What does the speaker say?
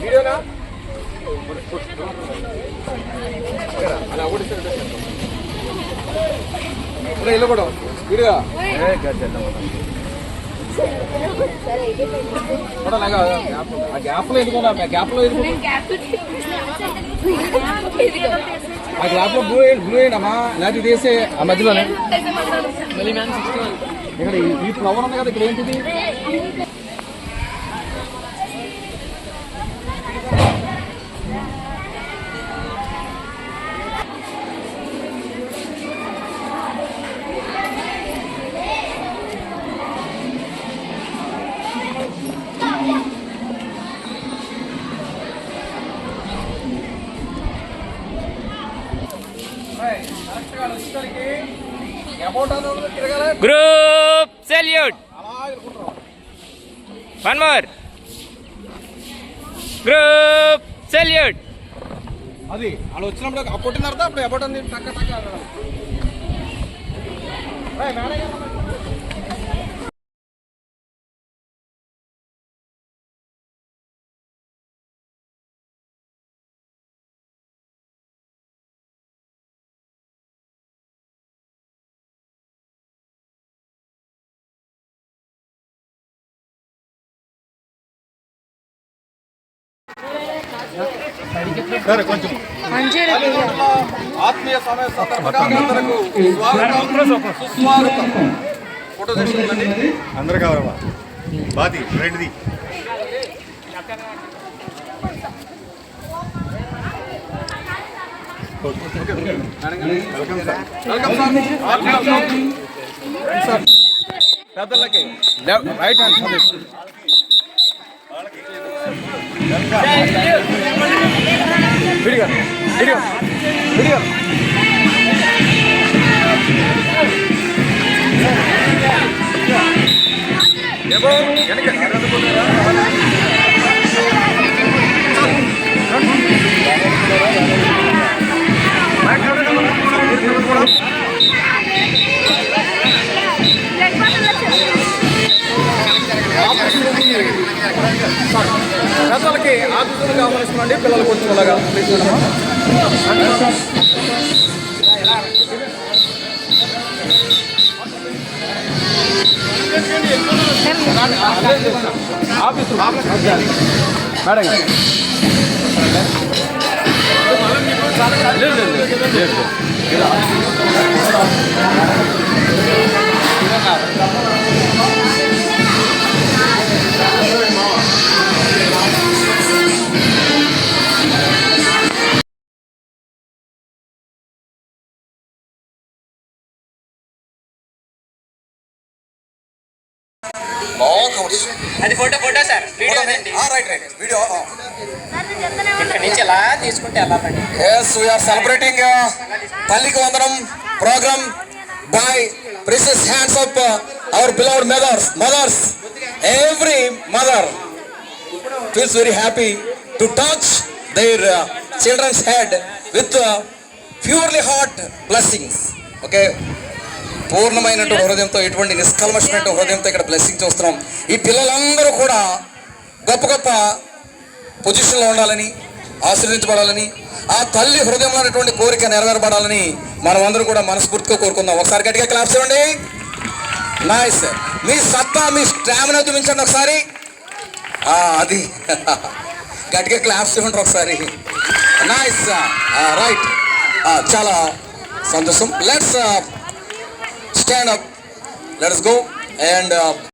వీడియోనా ఇల్లు కూడా వీడియో గ్యాప్లో ఎదుగున్నా గ్యాప్లో ఎదుగు ఆ గ్యాప్లో బ్లూ వేయండి అమ్మా లేకపోతే తీసే ఆ మధ్యలోనే ఇక్కడ ఈ ఫ్లవర్ ఉంది కదా ఇక్కడ ఏంటిది Group salute. One more. Group salute. అది అలా వచ్చినప్పుడు అప్పటిన తర్వాత అప్పుడు ఎప్పటి టక్క టక్క ఆత్మీయ సమయ సందర్భంగా సుస్వాగతం ఫోటో తీసుకుందండి అందరు కావాలమ్మా బాతి రెండుది పెద్దలకి right hand video video video పెద్దలకి ఆఫీసులుగా ఆహ్వానిస్తున్నాండి పిల్లలు కొంచెం అలాగా ఆఫీసు మేడం అది photo photo sir video right right video ఇక్కడ నుంచి ఎలా తీసుకుంటే వెళ్ళాలండి Yes, we are celebrating Taliki Vandanam program by precious hands of our beloved mothers. Every mother feels very happy to touch their children's head with purely heart blessings. Okay. పూర్ణమైనటువంటి హృదయంతో ఎటువంటి నిష్కల్మషమైన హృదయంతో ఇక్కడ blessing చూస్తున్నాం. ఈ పిల్లలందరూ కూడా గొప్ప గొప్ప పొజిషన్లో ఉండాలని ఆశీర్వదించబడాలని ఆ తల్లి హృదయంలో ఉన్నటువంటి కోరిక నెరవేరబడాలని మనం అందరూ కూడా మనస్ఫూర్తిగా కోరుకుందాం. ఒకసారి గట్టిగా క్లాప్స్ ఇవ్వండి. నైస్. మీ సత్తా మీ స్టామినా చూపించండి ఒకసారి. అది గట్టిగా క్లాప్స్ ఇవ్వండి ఒకసారి. Nice right. చాలా సంతోషం. Let's stand up, let us go and